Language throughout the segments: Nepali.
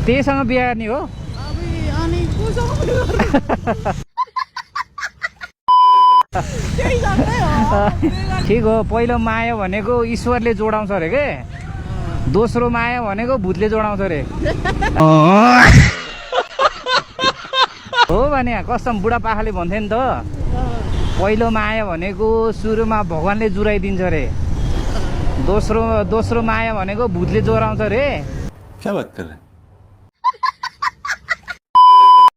त्यहीसँग बिहा नि हो। ठिक हो। पहिलो माया भनेको ईश्वरले जोडाउँछ अरे के, दोस्रो माया भनेको भूतले जोडाउँछ अरे। हो भने कसम बुढापाखाले भन्थे नि त, पहिलो माया भनेको सुरुमा भगवानले जुराइदिन्छ अरे, दोस्रो माया भनेको भूतले जोडाउँछ अरे। क्या बात कर रहे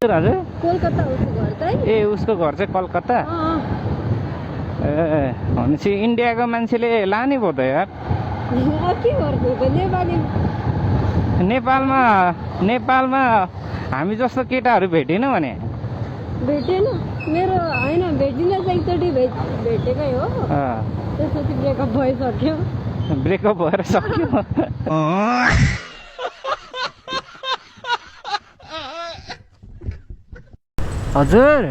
हजुर कोलकाता उसको घर चाहिँ। ए उसको घर चाहिँ कलकत्ता। ए भनेपछि इन्डियाको मान्छेले लाने भयो त यार। के गर्नु त नेपाली। नेपालमा हामी जस्तो केटाहरू भेटेन भने। भेटेन मेरो होइन, भेटिन चाहिँ एकचोटि भेटेकै हो, त्यसपछि ब्रेकअप भइसक्यो। ब्रेकअप भएर सक्यो। हजुर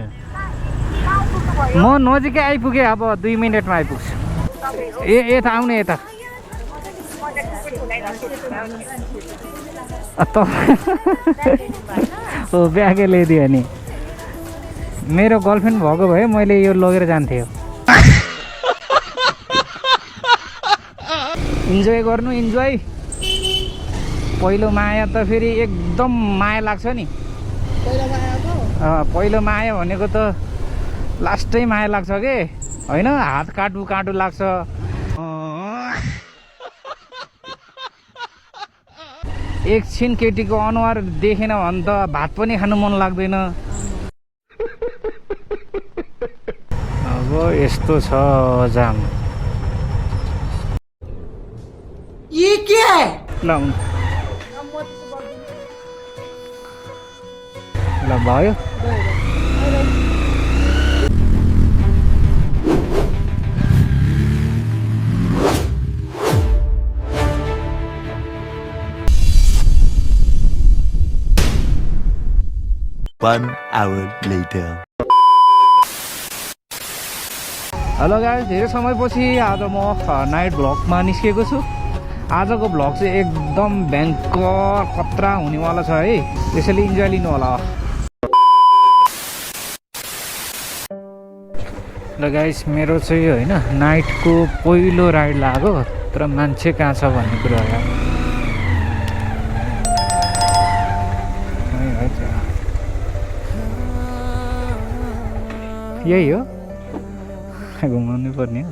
म नजिकै आइपुगेँ, अब 2 मिनटमा आइपुग्छु। यता आउने यता ओ ब्यागै ल्याइदियो नि। मेरो गर्लफ्रेन्ड भएको भए मैले यो लगेर जान्थेँ। इन्जोय गर्नु, इन्जोय। पहिलो माया त फेरि एकदम माया लाग्छ नि। पहिलो माया भनेको त लास्टै माया लाग्छ के होइन, हात काटु लाग्छ। एकछिन केटीको अनुहार देखेन भने त भात पनि खानु मन लाग्दैन। अब यस्तो छ जाम। ये क्या है? ल भयो। One hour later. Hello guys, धेरै समयपछि आज म नाइट भ्लगमा निस्केको छु। आजको भ्लग चाहिँ एकदम भयङ्कर खतरा हुनेवाला छ है, त्यसैले इन्जोय लिनु होला। ल गाइस, मेरो चाहिँ होइन नाइटको पहिलो राइड लाग्यो, तर मान्छे कहाँ छ भन्ने कुरा हो। यही हो, घुमाउनु पर्ने हो।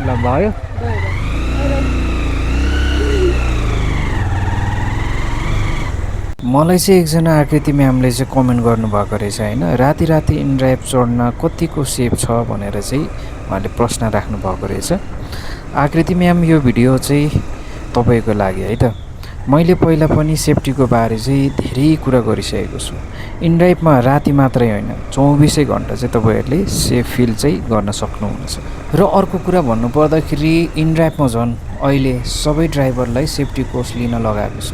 ल भयो। मलाई चाहिँ एकजना आकृति म्यामले चाहिँ कमेन्ट गर्नुभएको रहेछ होइन, राति इनड्राइभ चढ्न कतिको सेफ छ भनेर चाहिँ उहाँले प्रश्न राख्नु भएको रहेछ। आकृति म्याम, यो भिडियो चाहिँ तपाईँको लागि है त। मैले पहिला पनि सेफ्टीको बारे चाहिँ धेरै कुरा गरिसकेको छु। इनड्राइभमा राति मात्रै होइन, 24 घन्टा चाहिँ तपाईँहरूले सेफ फिल चाहिँ गर्न सक्नुहुनेछ। र अर्को कुरा भन्नुपर्दाखेरि इनड्राइभमा झन् अहिले सबै ड्राइभरलाई सेफ्टी कोर्स लिन लगाएको छ,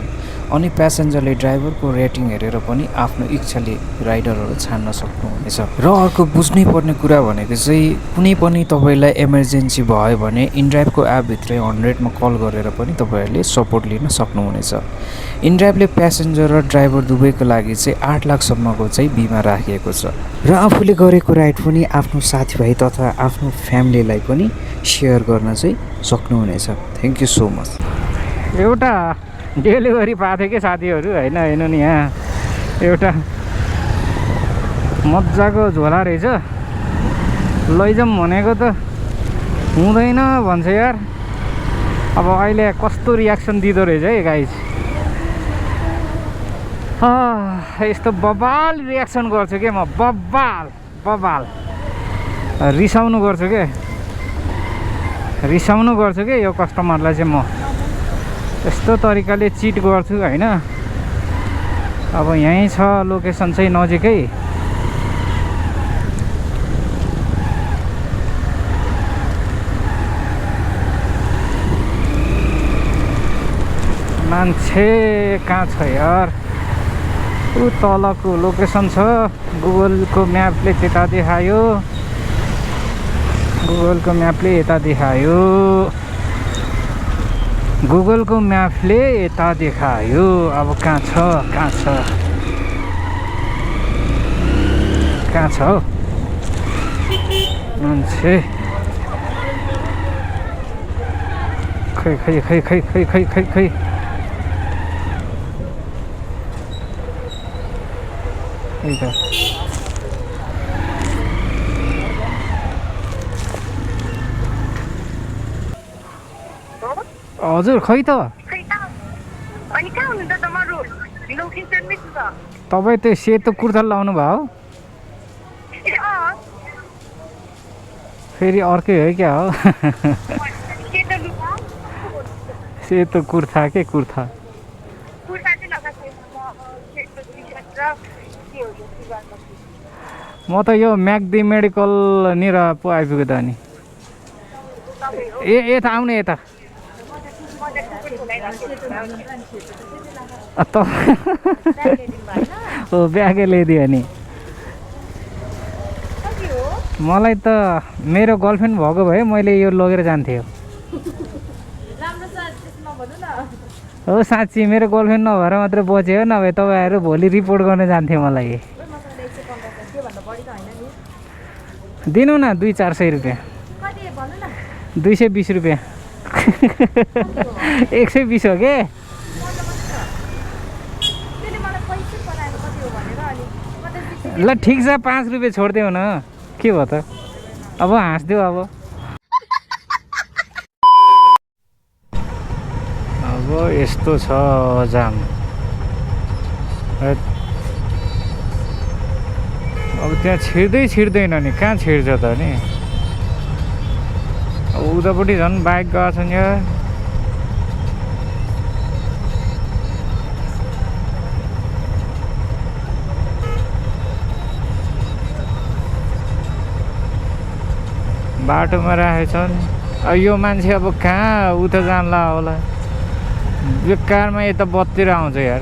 अनि प्यासेन्जरले ड्राइभरको रेटिङ हेरेर पनि आफ्नो इच्छाले राइडरहरू छान्न सक्नुहुनेछ। र अर्को बुझ्नै पर्ने कुरा भनेको चाहिँ कुनै पनि तपाईँलाई इमर्जेन्सी भयो भने इनड्राइभको एपभित्रै 100मा कल गरेर पनि तपाईँहरूले सपोर्ट लिन सक्नुहुनेछ। इनड्राइभले प्यासेन्जर र ड्राइभर दुवैको लागि चाहिँ 8 लाखसम्मको चाहिँ बिमा राखिएको छ। र आफूले गरेको राइड पनि आफ्नो साथीभाइ तथा आफ्नो फ्यामिलीलाई पनि सेयर गर्न चाहिँ सक्नुहुनेछ। Thank you so much. एउटा डेलिभरी पाएको थियो कि साथीहरू होइन, हेर्नु नि यहाँ एउटा मजाको झोला रहेछ, लैजाउँ भनेको त हुँदैन भन्छ यार। अब अहिले कस्तो रियाक्सन दिँदो रहेछ है गाइस। यस्तो बबाल रियाक्सन गर्छु के म, बबाल रिसाउनु गर्छु के यो कस्टमरलाई चाहिँ म यस्तो तरिकाले चिट गर्छु होइन। अब यहीँ छ लोकेसन चाहिँ नजिकै, मान्छे कहाँ छ यार ऊ तलको लोकेसन छ गुगलको म्यापले त्यता देखायो गुगलको म्यापले यता देखायो गुगलको म्यापले यता देखायो अब कहाँ छ कहाँ छ हौ मान्छे खै खै खै खै खै खै खै खै त्यही त हजुर खै त तपाईँ त्यो सेतो कुर्ता लाउनु भयो फेरि अर्कै हो क्या हो सेतो कुर्ता के कुर्ता म त यो म्याग्दी मेडिकलनिर पो आइपुग्यो त अनि यता आउने यता ओ ब्यागै ल्याइदियो नि मलाई त मेरो गर्लफ्रेन्ड भएको भए मैले यो लगेर जान्थेँ हो साँच्ची मेरो गर्लफ्रेन्ड नभएर मात्रै बच्यो नभए तपाईँहरू भोलि रिपोर्ट गर्न जान्थ्यो मलाई दिनु न 200-400 रुपियाँ 220 रुपियाँ 120 हो के ल ठिक छ 5 रुपियाँ छोडिदेऊ न के भयो त अब हाँस्देऊ अब यस्तो छ जाम अब त्यहाँ छिर्दैन नि कहाँ छिर्छ त नि उतापट्टि झन् बाइक गएको छ नि बाटोमा राखेछन् यो मान्छे अब कहाँ उता जानला होला बेकारमा यता बत्तिर आउँछ यार